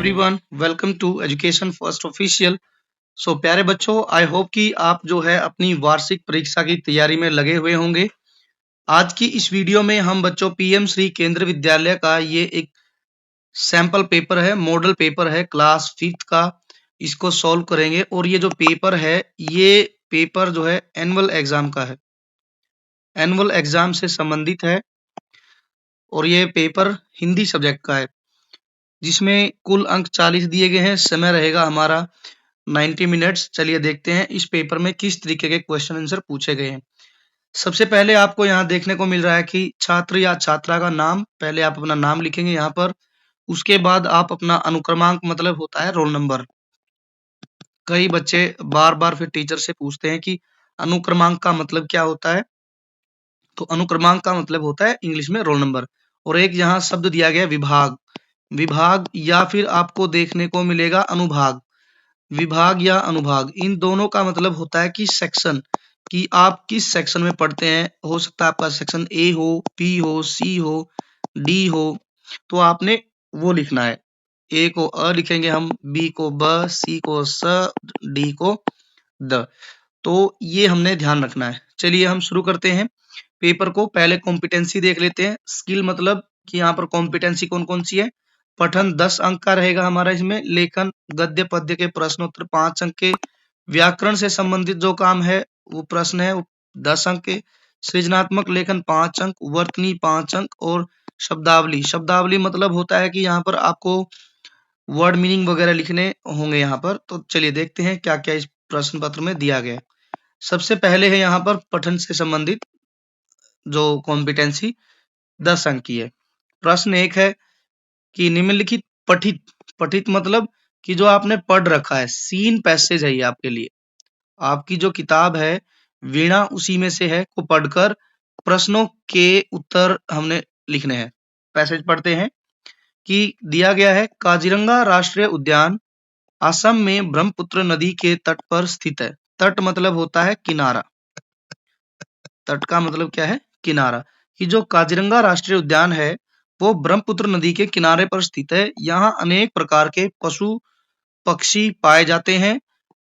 Everyone, welcome to education first official. So प्यारे बच्चों, I hope कि आप जो है अपनी वार्षिक परीक्षा की तैयारी में लगे हुए होंगे। आज की इस वीडियो में हम बच्चों पीएम श्री केंद्रीय विद्यालय का ये एक सैंपल पेपर है, मॉडल पेपर है क्लास 5th का। इसको सॉल्व करेंगे और ये जो पेपर है, ये पेपर जो है एनुअल एग्जाम का है, एनुअल एग्जाम से संबंधित है और ये पेपर हिंदी सब्जेक्ट का है, जिसमें कुल अंक 40 दिए गए हैं। समय रहेगा हमारा 90 मिनट्स। चलिए देखते हैं इस पेपर में किस तरीके के क्वेश्चन आंसर पूछे गए हैं। सबसे पहले आपको यहाँ देखने को मिल रहा है कि छात्र या छात्रा का नाम, पहले आप अपना नाम लिखेंगे यहाँ पर। उसके बाद आप अपना अनुक्रमांक, मतलब होता है रोल नंबर। कई बच्चे बार-बार फिर टीचर से पूछते हैं कि अनुक्रमांक का मतलब क्या होता है? तो अनुक्रमांक का मतलब होता है इंग्लिश में रोल नंबर। और एक यहाँ शब्द दिया गया है विभाग। विभाग या फिर आपको देखने को मिलेगा अनुभाग। विभाग या अनुभाग, इन दोनों का मतलब होता है कि सेक्शन, कि आप किस सेक्शन में पढ़ते हैं। हो सकता है आपका सेक्शन ए हो, बी हो, सी हो, डी हो, तो आपने वो लिखना है। ए को अ लिखेंगे हम, बी को ब, सी को स, डी को द। तो ये हमने ध्यान रखना है। चलिए हम शुरू करते हैं पेपर को। पहले कॉम्पिटेंसी देख लेते हैं। स्किल मतलब कि यहाँ पर कॉम्पिटेंसी कौन कौन सी है। पठन 10 अंक का रहेगा हमारा इसमें। लेखन, गद्य पद्य के प्रश्नोत्तर 5 अंक के। व्याकरण से संबंधित जो काम है वो प्रश्न है वो 10 अंक के। सृजनात्मक लेखन 5 अंक, वर्तनी 5 अंक और शब्दावली। शब्दावली मतलब होता है कि यहाँ पर आपको वर्ड मीनिंग वगैरह लिखने होंगे यहाँ पर। तो चलिए देखते हैं क्या क्या इस प्रश्न पत्र में दिया गया है। सबसे पहले है यहाँ पर पठन से संबंधित जो कॉम्पिटेंसी 10 अंक की है। प्रश्न एक है कि निम्नलिखित पठित, पठित मतलब कि जो आपने पढ़ रखा है, सीन पैसेज है ये आपके लिए। आपकी जो किताब है वीणा उसी में से है, को पढ़कर प्रश्नों के उत्तर हमने लिखने हैं। पैसेज पढ़ते हैं कि दिया गया है काजीरंगा राष्ट्रीय उद्यान असम में ब्रह्मपुत्र नदी के तट पर स्थित है। तट मतलब होता है किनारा। तट का मतलब क्या है? किनारा। कि जो काजीरंगा राष्ट्रीय उद्यान है वो ब्रह्मपुत्र नदी के किनारे पर स्थित है। यहाँ अनेक प्रकार के पशु पक्षी पाए जाते हैं।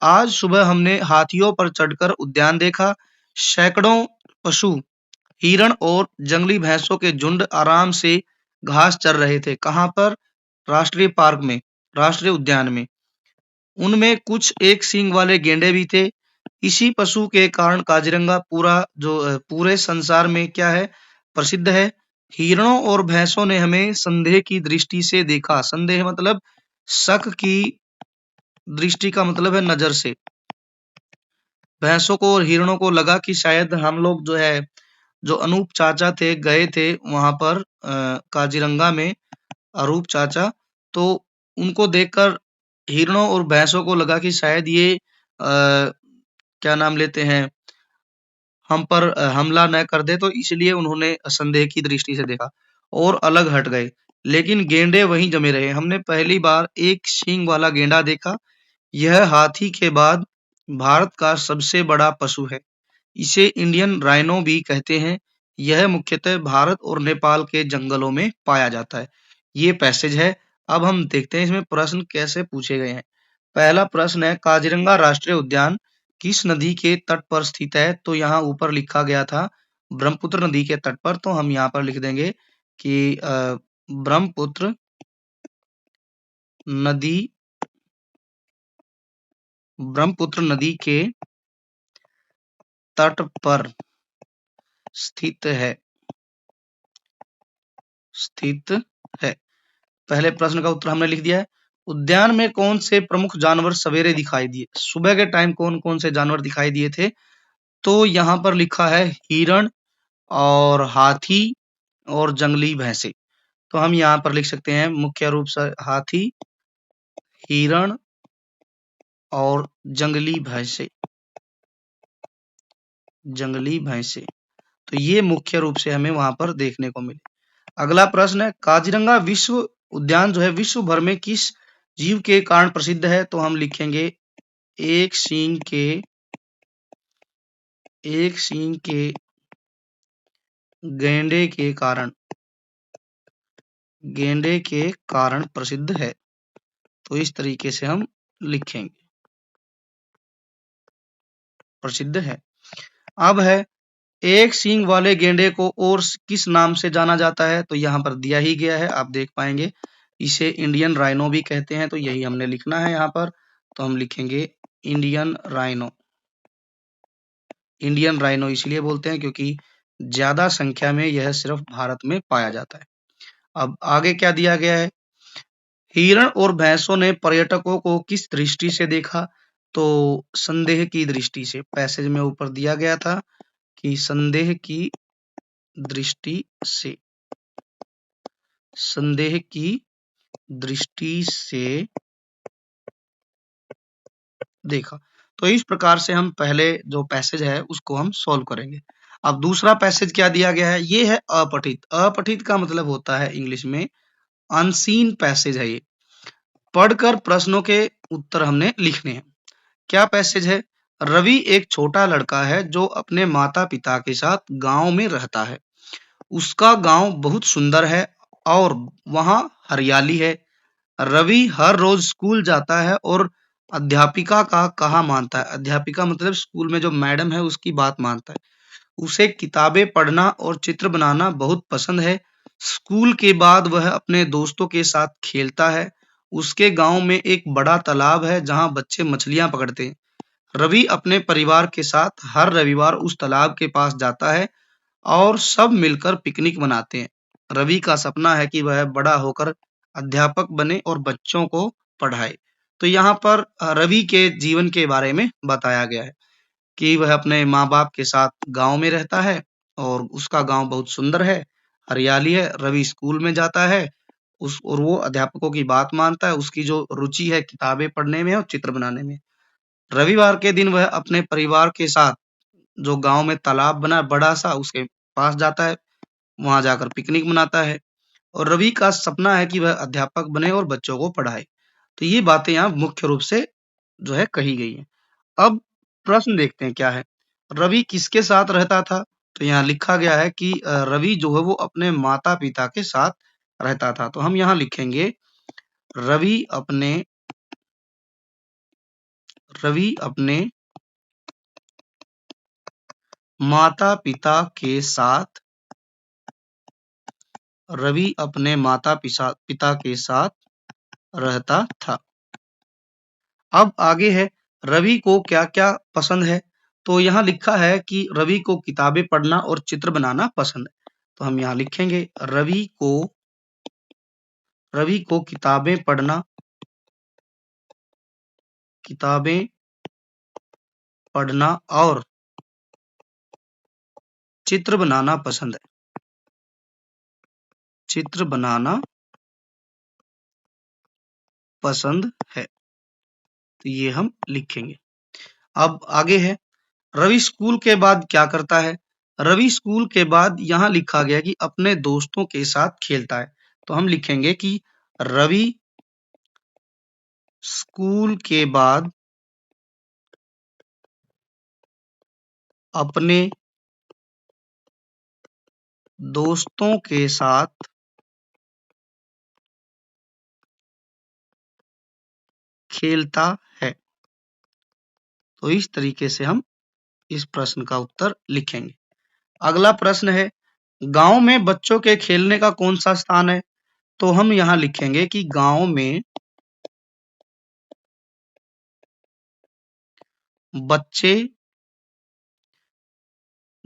आज सुबह हमने हाथियों पर चढ़कर उद्यान देखा। सैकड़ों पशु, हिरण और जंगली भैंसों के झुंड आराम से घास चर रहे थे। कहाँ पर? राष्ट्रीय पार्क में, राष्ट्रीय उद्यान में। उनमें कुछ एक सींग वाले गेंडे भी थे। इसी पशु के कारण काजीरंगा पूरे संसार में क्या है? प्रसिद्ध है। हिरणों और भैंसों ने हमें संदेह की दृष्टि से देखा। संदेह मतलब शक की दृष्टि का मतलब है नजर से। भैंसों को और हिरणों को लगा कि शायद हम लोग जो है, जो अनूप चाचा थे, गए थे वहां पर काजीरंगा में, अरूप चाचा। तो उनको देखकर हिरणों और भैंसों को लगा कि शायद ये क्या नाम लेते हैं, हम पर हमला न कर दे, तो इसलिए उन्होंने संदेह की दृष्टि से देखा और अलग हट गए। लेकिन गेंडे वहीं जमे रहे। हमने पहली बार एक सींग वाला गेंडा देखा। यह हाथी के बाद भारत का सबसे बड़ा पशु है। इसे इंडियन राइनो भी कहते हैं। यह मुख्यतः भारत और नेपाल के जंगलों में पाया जाता है। ये पैसेज है। अब हम देखते हैं इसमें प्रश्न कैसे पूछे गए हैं। पहला प्रश्न है काजीरंगा राष्ट्रीय उद्यान किस नदी के तट पर स्थित है? तो यहाँ ऊपर लिखा गया था ब्रह्मपुत्र नदी के तट पर। तो हम यहाँ पर लिख देंगे कि ब्रह्मपुत्र नदी, ब्रह्मपुत्र नदी के तट पर स्थित है, स्थित है। पहले प्रश्न का उत्तर हमने लिख दिया है। उद्यान में कौन से प्रमुख जानवर सवेरे दिखाई दिए? सुबह के टाइम कौन कौन से जानवर दिखाई दिए थे? तो यहाँ पर लिखा है हिरण और हाथी और जंगली भैंसे। तो हम यहाँ पर लिख सकते हैं मुख्य रूप से हाथी, हिरण और जंगली भैंसे, जंगली भैंसे। तो ये मुख्य रूप से हमें वहां पर देखने को मिले। अगला प्रश्न है काजीरंगा विश्व उद्यान जो है विश्व भर में किस जीव के कारण प्रसिद्ध है? तो हम लिखेंगे एक सींग के, एक सींग के गेंडे के कारण, गेंडे के कारण प्रसिद्ध है। तो इस तरीके से हम लिखेंगे, प्रसिद्ध है। अब है, एक सींग वाले गेंडे को और किस नाम से जाना जाता है? तो यहाँ पर दिया ही गया है, आप देख पाएंगे। इसे इंडियन राइनो भी कहते हैं, तो यही हमने लिखना है यहाँ पर। तो हम लिखेंगे इंडियन राइनो। इंडियन राइनो इसलिए बोलते हैं क्योंकि ज्यादा संख्या में यह सिर्फ भारत में पाया जाता है। अब आगे क्या दिया गया है? हिरण और भैंसों ने पर्यटकों को किस दृष्टि से देखा? तो संदेह की दृष्टि से। पैसेज में ऊपर दिया गया था कि संदेह की दृष्टि से, संदेह की दृष्टि से देखा। तो इस प्रकार से हम पहले जो पैसेज है उसको हम सॉल्व करेंगे। अब दूसरा पैसेज क्या दिया गया है? ये है अपठित। अपठित का मतलब होता है इंग्लिश में अनसीन पैसेज है ये। पढ़कर प्रश्नों के उत्तर हमने लिखने हैं। क्या पैसेज है? रवि एक छोटा लड़का है जो अपने माता पिता के साथ गांव में रहता है। उसका गांव बहुत सुंदर है और वहां हरियाली है। रवि हर रोज स्कूल जाता है और अध्यापिका का कहा मानता है। अध्यापिका मतलब स्कूल में जो मैडम है उसकी बात मानता है। उसे किताबें पढ़ना और चित्र बनाना बहुत पसंद है। स्कूल के बाद वह अपने दोस्तों के साथ खेलता है। उसके गांव में एक बड़ा तालाब है जहां बच्चे मछलियां पकड़ते हैं। रवि अपने परिवार के साथ हर रविवार उस तालाब के पास जाता है और सब मिलकर पिकनिक मनाते हैं। रवि का सपना है कि वह बड़ा होकर अध्यापक बने और बच्चों को पढ़ाए। तो यहाँ पर रवि के जीवन के बारे में बताया गया है कि वह अपने माँ-बाप के साथ गाँव में रहता है और उसका गाँव बहुत सुंदर है, हरियाली है। रवि स्कूल में जाता है उस और वो अध्यापकों की बात मानता है। उसकी जो रुचि है किताबें पढ़ने में और चित्र बनाने में। रविवार के दिन वह अपने परिवार के साथ जो गाँव में तालाब बना है बड़ा-सा उसके पास जाता है, वहाँ जाकर पिकनिक मनाता है और रवि का सपना है कि वह अध्यापक बने और बच्चों को पढ़ाए। तो ये बातें यहाँ मुख्य रूप से जो है कही गई हैं। अब प्रश्न देखते हैं क्या है? रवि किसके साथ रहता था? तो यहाँ लिखा गया है कि रवि जो है वो अपने माता-पिता के साथ रहता था। तो हम यहाँ लिखेंगे रवि अपने रवि अपने माता-पिता के साथ रवि अपने माता-पिता के साथ रहता था। अब आगे है, रवि को क्या-क्या पसंद है? तो यहाँ लिखा है कि रवि को किताबें पढ़ना और चित्र बनाना पसंद है। तो हम यहाँ लिखेंगे रवि को किताबें पढ़ना और चित्र बनाना पसंद है। चित्र बनाना पसंद है। तो ये हम लिखेंगे। अब आगे है, रवि स्कूल के बाद क्या करता है? रवि स्कूल के बाद यहाँ लिखा गया कि अपने दोस्तों के साथ खेलता है। तो हम लिखेंगे कि रवि स्कूल के बाद अपने दोस्तों के साथ खेलता है। तो इस तरीके से हम इस प्रश्न का उत्तर लिखेंगे। अगला प्रश्न है, गांव में बच्चों के खेलने का कौन सा स्थान है? तो हम यहाँ लिखेंगे कि गांव में बच्चे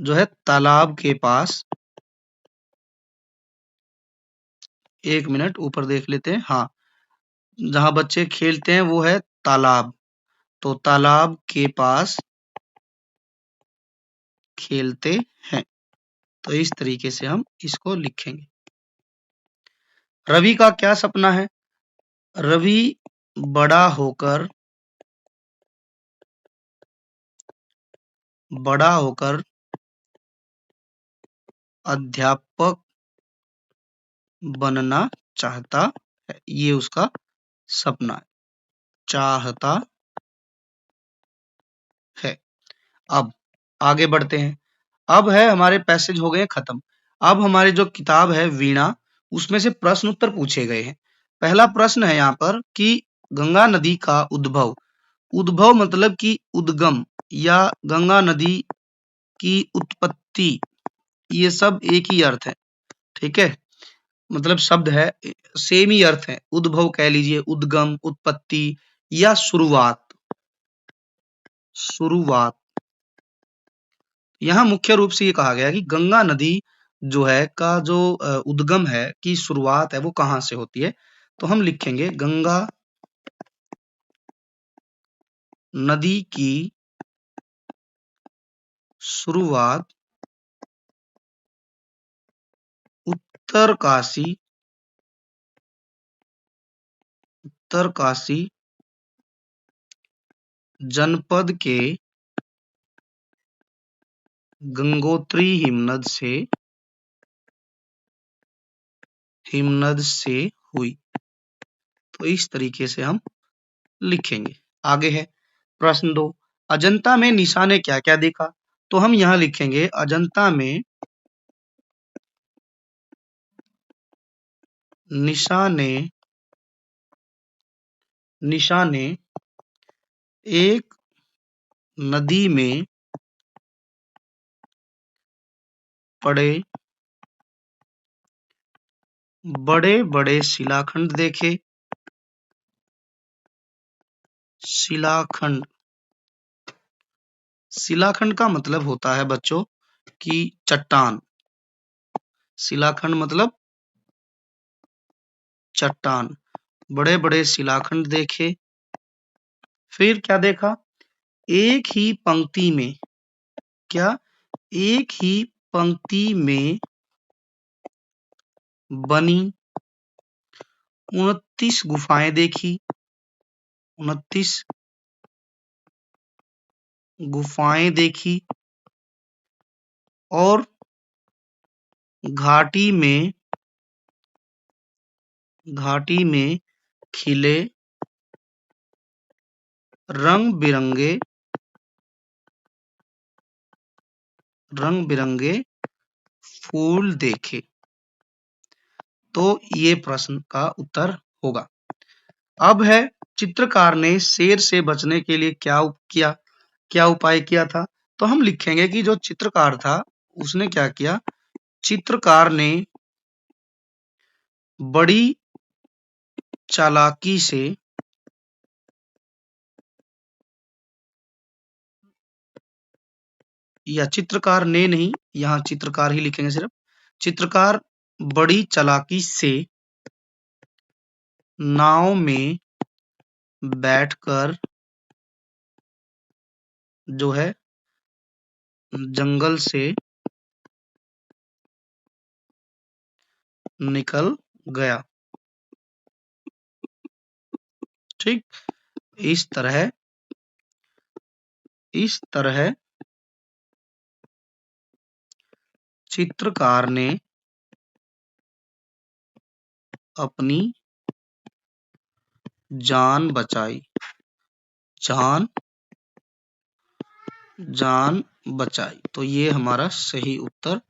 जो है तालाब के पास, एक मिनट ऊपर देख लेते हैं। हाँ, जहाँ बच्चे खेलते हैं वो है तालाब। तो तालाब के पास खेलते हैं। तो इस तरीके से हम इसको लिखेंगे। रवि का क्या सपना है? रवि बड़ा होकर अध्यापक बनना चाहता है। ये उसका सपना है, चाहता है। अब आगे बढ़ते हैं। अब है हमारे पैसेज हो गए खत्म। अब हमारी जो किताब है वीणा, उसमें से प्रश्न उत्तर पूछे गए हैं। पहला प्रश्न है यहाँ पर कि गंगा नदी का उद्भव। उद्भव मतलब कि उद्गम या गंगा नदी की उत्पत्ति, ये सब एक ही अर्थ है। ठीक है, मतलब शब्द है, सेम ही अर्थ है। उद्भव कह लीजिए, उद्गम, उत्पत्ति या शुरुआत। शुरुआत यहाँ मुख्य रूप से ये कहा गया है कि गंगा नदी जो है का जो उद्गम है की शुरुआत है वो कहाँ से होती है। तो हम लिखेंगे गंगा नदी की शुरुआत उत्तरकाशी जनपद के गंगोत्री हिमनद से हुई। तो इस तरीके से हम लिखेंगे। आगे है प्रश्न 2, अजंता में निशा ने क्या क्या देखा। तो हम यहाँ लिखेंगे अजंता में निशा ने एक नदी में पड़े बड़े बड़े शिलाखंड देखे। शिलाखंड, शिलाखंड का मतलब होता है बच्चों कि चट्टान। शिलाखंड मतलब चट्टान, बड़े बड़े शिलाखंड देखे। फिर क्या देखा, एक ही पंक्ति में, क्या, एक ही पंक्ति में बनी 29 गुफाएं देखी। 29 गुफाएं देखी और घाटी में खिले रंग बिरंगे फूल देखे। तो ये प्रश्न का उत्तर होगा। अब है चित्रकार ने शेर से बचने के लिए क्या उपाय किया था। तो हम लिखेंगे कि जो चित्रकार था उसने क्या किया, चित्रकार ने बड़ी चालाकी से या चित्रकार ने नहीं, यहाँ चित्रकार ही लिखेंगे सिर्फ, चित्रकार बड़ी चालाकी से नाव में बैठकर जो है जंगल से निकल गया। ठीक, इस तरह चित्रकार ने अपनी जान बचाई। तो ये हमारा सही उत्तर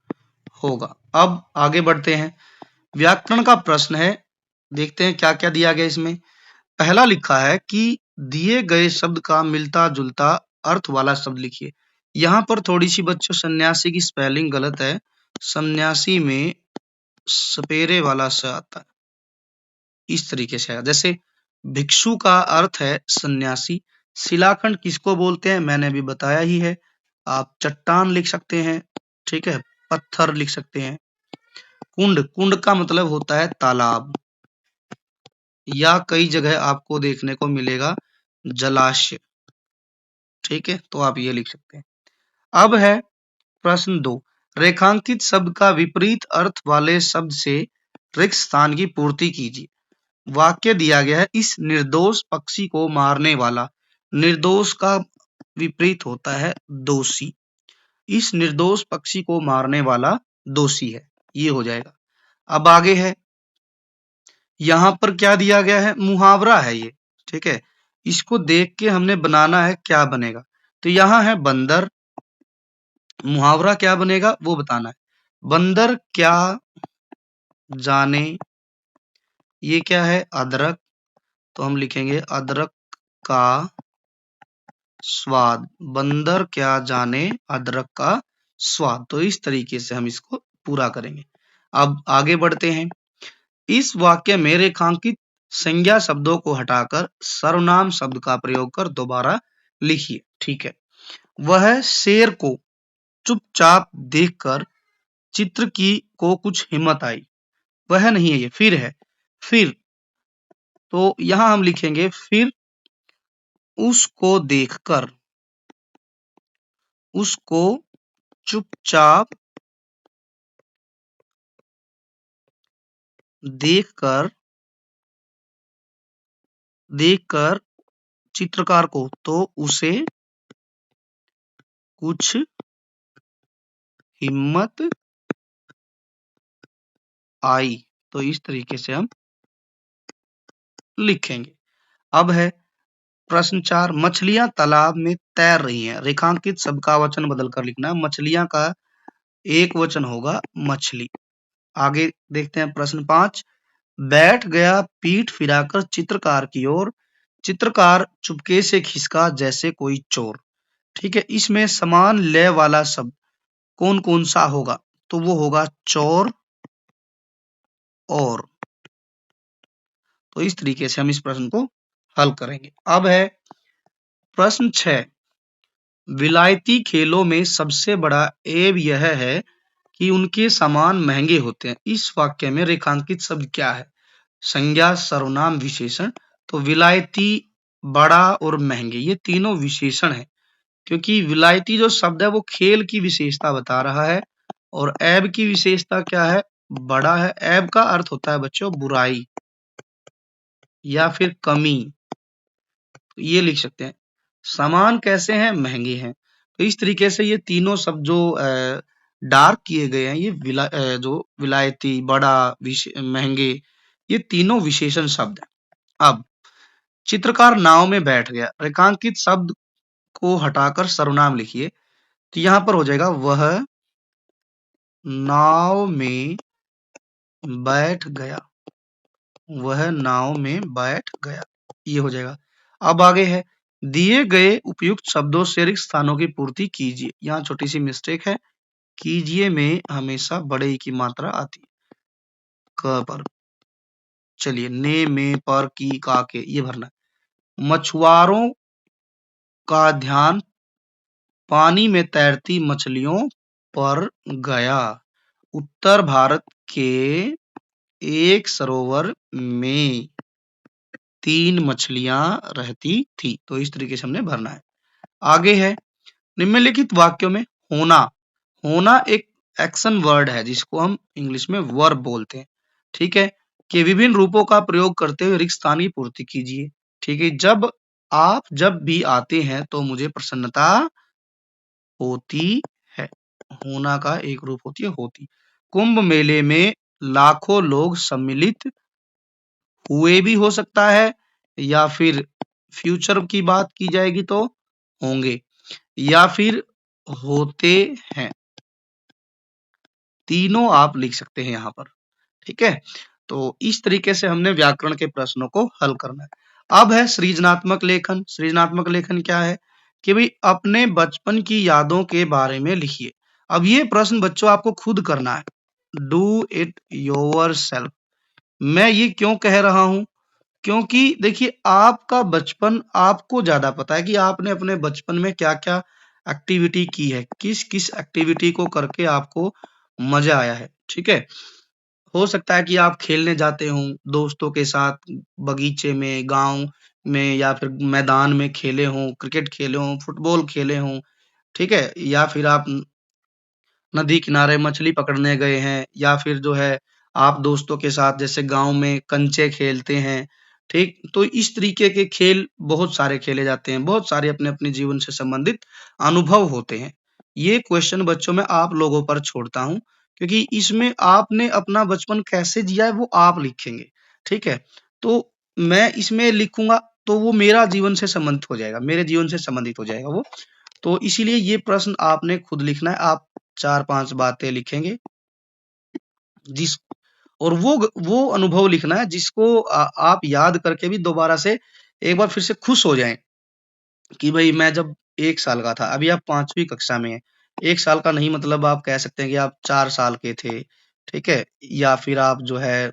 होगा। अब आगे बढ़ते हैं, व्याकरण का प्रश्न है। देखते हैं क्या क्या दिया गया इसमें। पहला लिखा है कि दिए गए शब्द का मिलता जुलता अर्थ वाला शब्द लिखिए। यहाँ पर थोड़ी सी बच्चों सन्यासी की स्पेलिंग गलत है। सन्यासी में सपेरे वाला स आता है, इस तरीके से आएगा। जैसे भिक्षु का अर्थ है सन्यासी। शिलाखंड किसको बोलते हैं मैंने अभी बताया ही है। आप चट्टान लिख सकते हैं, ठीक है, पत्थर लिख सकते हैं। कुंड का मतलब होता है तालाब, या कई जगह आपको देखने को मिलेगा जलाशय। ठीक है, तो आप ये लिख सकते हैं। अब है प्रश्न 2, रेखांकित शब्द का विपरीत अर्थ वाले शब्द से रिक्त स्थान की पूर्ति कीजिए। वाक्य दिया गया है, इस निर्दोष पक्षी को मारने वाला। निर्दोष का विपरीत होता है दोषी। इस निर्दोष पक्षी को मारने वाला दोषी है, ये हो जाएगा। अब आगे है, यहाँ पर क्या दिया गया है, मुहावरा है ये। ठीक है, इसको देख के हमने बनाना है क्या बनेगा। तो यहाँ है बंदर, मुहावरा क्या बनेगा वो बताना है। बंदर क्या जाने, ये क्या है, अदरक। तो हम लिखेंगे अदरक का स्वाद, बंदर क्या जाने अदरक का स्वाद। तो इस तरीके से हम इसको पूरा करेंगे। अब आगे बढ़ते हैं। इस वाक्य में रेखांकित संज्ञा शब्दों को हटाकर सर्वनाम शब्द का प्रयोग कर दोबारा लिखिए। ठीक है। वह शेर को चुपचाप देखकर चित्र की को कुछ हिम्मत आई। वह नहीं है, ये फिर है। फिर, तो यहां हम लिखेंगे फिर उसको देखकर, उसको चुपचाप देखकर, देखकर चित्रकार को, तो उसे कुछ हिम्मत आई। तो इस तरीके से हम लिखेंगे। अब है प्रश्न 4, मछलियां तालाब में तैर रही हैं। रेखांकित शब्द का वचन बदलकर लिखना। मछलियां का एक वचन होगा मछली। आगे देखते हैं प्रश्न 5, बैठ गया पीठ फिराकर चित्रकार की ओर, चित्रकार चुपके से खिसका जैसे कोई चोर। ठीक है। इसमें समान लय वाला शब्द कौन कौन सा होगा? तो वो होगा चोर और। तो इस तरीके से हम इस प्रश्न को हल करेंगे। अब है प्रश्न 6, विलायती खेलों में सबसे बड़ा ऐब यह है कि उनके सामान महंगे होते हैं। इस वाक्य में रेखांकित शब्द क्या है? संज्ञा, सर्वनाम, विशेषण। तो विलायती, बड़ा और महंगे, ये तीनों विशेषण है, क्योंकि विलायती जो शब्द है वो खेल की विशेषता बता रहा है, और ऐब की विशेषता क्या है? बड़ा है। ऐब का अर्थ होता है बच्चों बुराई या फिर कमी। तो ये लिख सकते हैं। सामान कैसे हैं? महंगे हैं। तो इस तरीके से ये तीनों शब्द जो डार्क किए गए हैं, ये जो विलायती, बड़ा, महंगे, ये तीनों विशेषण शब्द हैं। अब चित्रकार नाव में बैठ गया। रेखांकित शब्द को हटाकर सर्वनाम लिखिए। तो यहां पर हो जाएगा वह नाव में बैठ गया, वह नाव में बैठ गया, ये हो जाएगा। अब आगे है, दिए गए उपयुक्त शब्दों से रिक्त स्थानों की पूर्ति कीजिए। यहाँ छोटी सी मिस्टेक है, कीजिए में हमेशा बड़े ई की मात्रा आती है क पर। चलिए, ने, में, पर, की, का, के, ये भरना है। मछुआरों का ध्यान पानी में तैरती मछलियों पर गया। उत्तर भारत के एक सरोवर में 3 मछलियां रहती थी। तो इस तरीके से हमने भरना है। आगे है, निम्नलिखित वाक्यों में होना, होना एक एक्शन वर्ड है जिसको हम इंग्लिश में वर्ब बोलते हैं। ठीक है। कि विभिन्न रूपों का प्रयोग करते हुए रिक्त स्थान की पूर्ति कीजिए। ठीक है। जब भी आते हैं तो मुझे प्रसन्नता होती है। होना का एक रूप होती है होती। कुंभ मेले में लाखों लोग सम्मिलित हुए भी हो सकता है, या फिर फ्यूचर की बात की जाएगी तो होंगे, या फिर होते हैं। तीनों आप लिख सकते हैं यहाँ पर। ठीक है। तो इस तरीके से हमने व्याकरण के प्रश्नों को हल करना है। अब है सृजनात्मक लेखन। सृजनात्मक लेखन क्या है? कि भाई अपने बचपन की यादों के बारे में लिखिए। अब ये प्रश्न बच्चों आपको खुद करना है। Do it yourself. मैं ये क्यों कह रहा हूं? क्योंकि देखिए, आपका बचपन आपको ज्यादा पता है कि आपने अपने बचपन में क्या-क्या एक्टिविटी की है, किस-किस एक्टिविटी को करके आपको मजा आया है। ठीक है। हो सकता है कि आप खेलने जाते हों दोस्तों के साथ, बगीचे में, गांव में, या फिर मैदान में खेले हों, क्रिकेट खेले हों, फुटबॉल खेले हों। ठीक है। या फिर आप नदी किनारे मछली पकड़ने गए हैं, या फिर जो है आप दोस्तों के साथ जैसे गांव में कंचे खेलते हैं। ठीक। तो इस तरीके के खेल बहुत सारे खेले जाते हैं, बहुत सारे अपने अपने जीवन से संबंधित अनुभव होते हैं। ये क्वेश्चन बच्चों में आप लोगों पर छोड़ता हूं, क्योंकि इसमें आपने अपना बचपन कैसे जिया है वो आप लिखेंगे। ठीक है। तो मैं इसमें लिखूंगा तो वो मेरा जीवन से संबंधित हो जाएगा, मेरे जीवन से संबंधित हो जाएगा वो। तो इसीलिए ये प्रश्न आपने खुद लिखना है। आप 4-5 बातें लिखेंगे जिस और वो अनुभव लिखना है जिसको आप याद करके भी दोबारा से एक बार फिर से खुश हो जाएँ कि भई मैं जब 1 साल का था, अभी आप 5वीं कक्षा में हैं। 1 साल का नहीं मतलब आप कह सकते हैं कि आप 4 साल के थे, ठीक है? या फिर आप जो है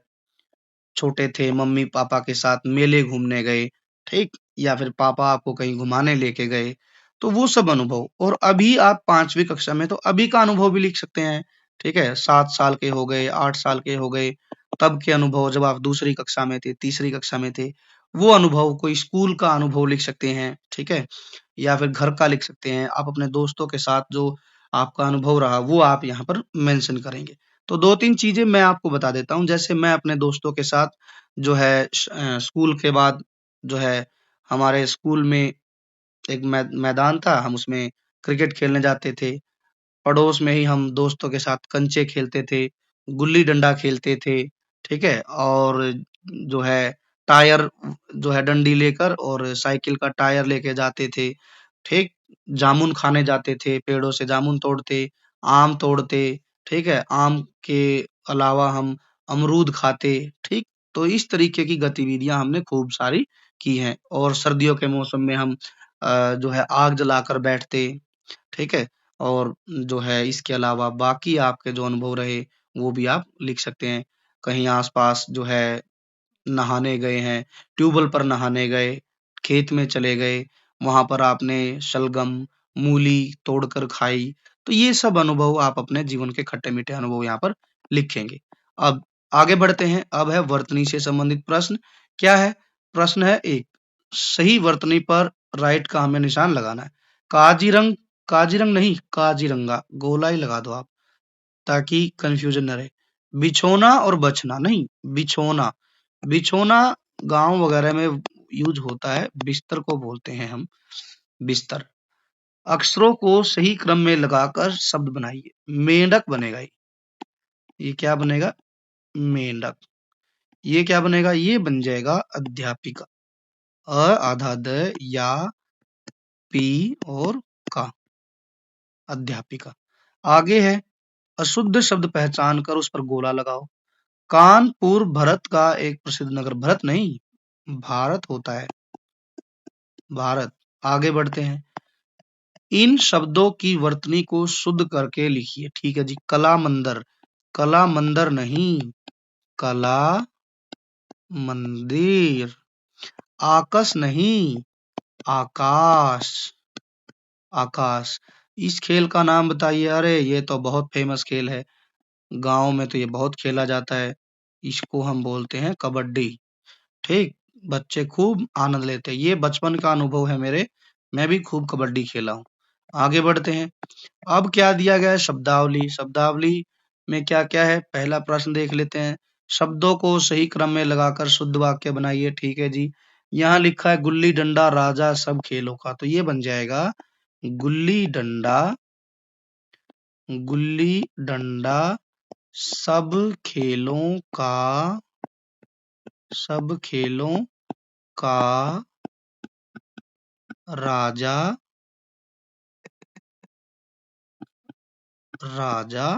छोटे थे, मम्मी-पापा के साथ मेले घूमने गए, ठीक? या फिर पापा आपको कहीं घुमाने लेके गए, तो वो सब अनुभव। और अभी आप 5वीं कक्षा में, तो अभी का अनुभव भी लिख सकते हैं, ठीक है? 7 साल के हो गए, 8 साल के हो गए, तब के अनुभव जब आप दूसरी कक्षा में थे, तीसरी कक्षा में थे, वो अनुभव, कोई स्कूल का अनुभव लिख सकते हैं, ठीक है? या फिर घर का लिख सकते हैं। आप अपने दोस्तों के साथ जो आपका अनुभव रहा, वो आप यहाँ पर मेंशन करेंगे। तो 2-3 चीज़ें मैं आपको बता देता हूँ। जैसे मैं अपने दोस्तों के साथ जो है स्कूल के बाद जो है हमारे स्कूल में एक मैदान था, हम उसमें क्रिकेट खेलने जाते थे। पड़ोस में ही हम दोस्तों के साथ कंचे खेलते थे, गुल्ली-डंडा खेलते थे, ठीक है? और जो है टायर जो है डंडी लेकर और साइकिल का टायर लेके जाते थे, ठीक? जामुन खाने जाते थे, पेड़ों से जामुन तोड़ते, आम तोड़ते, ठीक है? आम के अलावा हम अमरूद खाते, ठीक? तो इस तरीके की गतिविधियाँ हमने खूब सारी की हैं और सर्दियों के मौसम में हम जो है आग जलाकर बैठते, ठीक है? और जो है इसके अलावा बाकी आपके जो अनुभव रहे, वो भी आप लिख सकते हैं। कहीं आस-पास जो है नहाने गए हैं, ट्यूबवेल पर नहाने गए, खेत में चले गए, वहाँ पर आपने शलगम, मूली तोड़कर खाई, तो ये सब अनुभव आप अपने जीवन के खट्टे-मीठे अनुभव यहाँ पर लिखेंगे। अब आगे बढ़ते हैं, अब है वर्तनी से संबंधित प्रश्न। क्या है? प्रश्न है 1, सही वर्तनी पर राइट का हमें निशान लगाना है। काजीरंग काजीरंग नहीं, काजीरंगा, गोला ही लगा दो आप। ताकि कन्फ्यूजन ना रहे। बिछोना और बछना नहीं, बिछोना। बिछोना गाँव वगैरह में यूज़ होता है, बिस्तर को बोलते हैं हम, बिस्तर। अक्षरों को सही क्रम में लगाकर शब्द बनाइए। मेंढक बनेगा ये। ये क्या बनेगा? मेंढक। ये क्या बनेगा? ये बन जाएगा अध्यापिका। आधा द, या, पी और का, अध्यापिका। आगे है अशुद्ध शब्द पहचान कर उस पर गोला लगाओ। कानपुर भारत का एक प्रसिद्ध नगर, भरत नहीं, भारत होता है, भारत। आगे बढ़ते हैं। इन शब्दों की वर्तनी को शुद्ध करके लिखिए। ठीक है जी। कला मंदिर, कला मंदिर नहीं, कला मंदिर। आकाश नहीं, आकाश, आकाश। इस खेल का नाम बताइए। अरे ये तो बहुत फेमस खेल है, गांव में तो ये बहुत खेला जाता है। इसको हम बोलते हैं कबड्डी। ठीक, बच्चे खूब आनंद लेते हैं। ये बचपन का अनुभव है मेरे, मैं भी खूब कबड्डी खेला हूँ। आगे बढ़ते हैं। अब क्या दिया गया है? शब्दावली। शब्दावली में क्या-क्या है? पहला प्रश्न देख लेते हैं। शब्दों को सही क्रम में लगाकर शुद्ध वाक्य बनाइए। ठीक है जी। यहाँ लिखा है गुल्ली डंडा राजा सब खेलों का, तो ये बन जाएगा गुल्ली डंडा, गुल्ली डंडा सब खेलों का, सब खेलों का राजा, राजा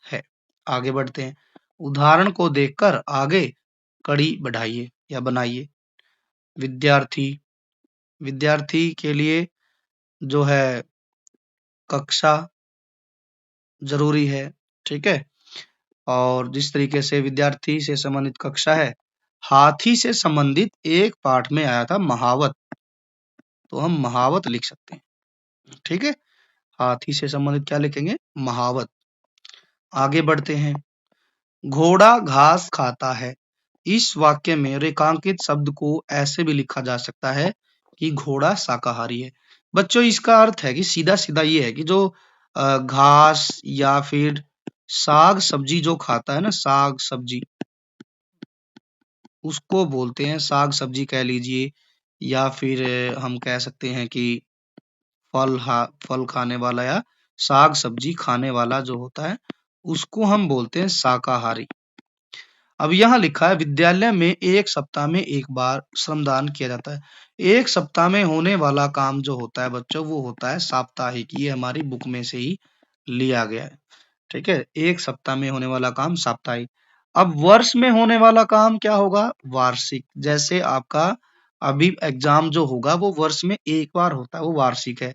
है। आगे बढ़ते हैं। उदाहरण को देखकर आगे कड़ी बढ़ाइए या बनाइए। विद्यार्थी, विद्यार्थी के लिए जो है कक्षा ज़रूरी है, ठीक है? और जिस तरीके से विद्यार्थी से संबंधित कक्षा है, हाथी से संबंधित एक पाठ में आया था महावत, तो हम महावत लिख सकते हैं, ठीक है? हाथी से संबंधित क्या लिखेंगे? महावत। आगे बढ़ते हैं। घोड़ा घास खाता है। इस वाक्य में रेखांकित शब्द को ऐसे भी लिखा जा सकता है कि घोड़ा शाकाहारी है। बच्चों इसका अर्थ है कि सीधा-सीधा ये है कि जो घास या फिर साग सब्जी जो खाता है ना, साग सब्जी, उसको बोलते हैं साग सब्जी कह लीजिए, या फिर हम कह सकते हैं कि फल खाने वाला या साग सब्जी खाने वाला जो होता है, उसको हम बोलते हैं शाकाहारी। अब यहाँ लिखा है विद्यालय में 1 सप्ताह में 1 बार श्रमदान किया जाता है। 1 सप्ताह में होने वाला काम जो होता है बच्चों, वो होता है साप्ताहिक। ये हमारी बुक में से ही लिया गया है। ठीक है, एक सप्ताह में होने वाला काम साप्ताहिक। अब वर्ष में होने वाला काम क्या होगा? वार्षिक। जैसे आपका अभी एग्जाम जो होगा वो वर्ष में एक बार होता है, वो वार्षिक है।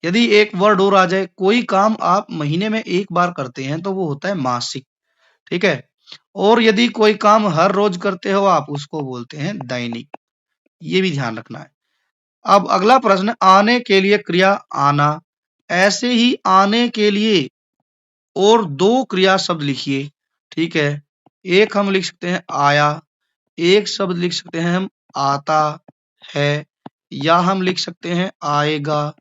यदि एक वर्ड और आ जाए, कोई काम आप महीने में एक बार करते हैं तो वो होता है मासिक। ठीक है, और यदि कोई काम हर रोज करते हो आप, उसको बोलते हैं दैनिक। ये भी ध्यान रखना है। अब अगला प्रश्न, आने के लिए क्रिया आना। ऐसे ही आने के लिए और दो क्रिया शब्द लिखिए। ठीक है, एक हम लिख सकते हैं आया, एक शब्द लिख सकते हैं हम आता है, या हम लिख सकते हैं आएगा।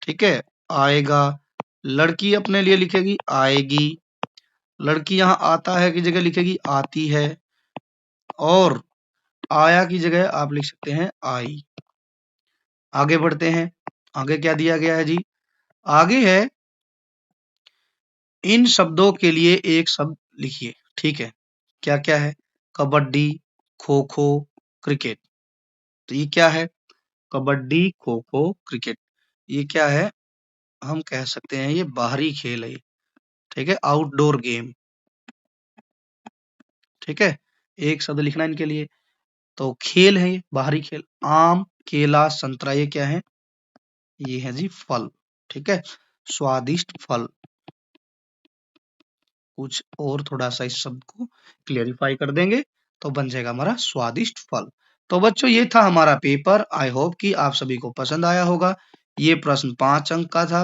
ठीक है, आएगा। लड़की अपने लिए लिखेगी आएगी, लड़की यहाँ आता है की जगह लिखेगी आती है, और आया की जगह आप लिख सकते हैं आई। आगे बढ़ते हैं, आगे क्या दिया गया है जी? आगे है, इन शब्दों के लिए एक शब्द लिखिए। ठीक है, क्या क्या है? कबड्डी, खो खो, क्रिकेट। तो ये क्या है? कबड्डी, खो खो, क्रिकेट। ये क्या है? हम कह सकते हैं ये बाहरी खेल है। ठीक है, आउटडोर गेम। ठीक है, एक शब्द लिखना इनके लिए। तो खेल है ये, बाहरी खेल। आम, केला, संतरा, ये क्या है? ये है जी फल। ठीक है, स्वादिष्ट फल। कुछ और थोड़ा सा इस शब्द को क्लियरिफाई कर देंगे तो बन जाएगा हमारा स्वादिष्ट फल। तो बच्चों ये था हमारा पेपर। आई होप कि आप सभी को पसंद आया होगा। ये प्रश्न 5 अंक का था।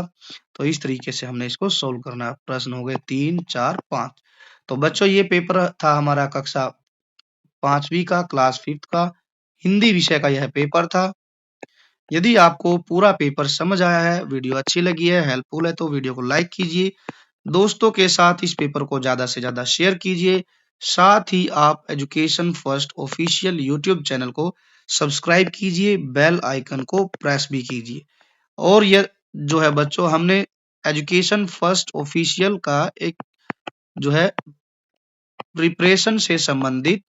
तो इस तरीके से हमने इसको सोल्व करना है। प्रश्न हो गए 3, 4, 5। तो बच्चों ये पेपर था हमारा कक्षा 5वीं का, क्लास 5th का हिंदी विषय का यह पेपर था। यदि आपको पूरा पेपर समझ आया है, वीडियो अच्छी लगी है, हेल्पफुल है, तो वीडियो को लाइक कीजिए। दोस्तों के साथ इस पेपर को ज़्यादा से ज़्यादा शेयर कीजिए। साथ ही आप education first official YouTube channel को सब्सक्राइब कीजिए, बेल आइकन को प्रेस भी कीजिए। और यह जो है बच्चों, हमने एजुकेशन फर्स्ट ऑफिशियल का एक जो है प्रिपरेशन से संबंधित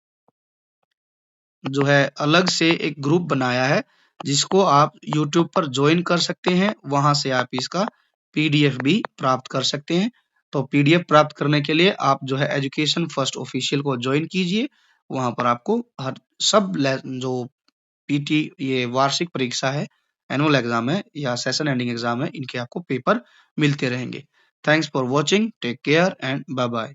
जो है अलग से एक ग्रुप बनाया है, जिसको आप यूट्यूब पर ज्वाइन कर सकते हैं। वहां से आप इसका पीडीएफ भी प्राप्त कर सकते हैं। तो पीडीएफ प्राप्त करने के लिए आप जो है एजुकेशन फर्स्ट ऑफिशियल को ज्वाइन कीजिए। वहां पर आपको हर जो पीटी ये वार्षिक परीक्षा है, एनुअल एग्जाम है या सेशन एंडिंग एग्जाम है, इनके आपको पेपर मिलते रहेंगे। Thanks for watching, take care and bye bye.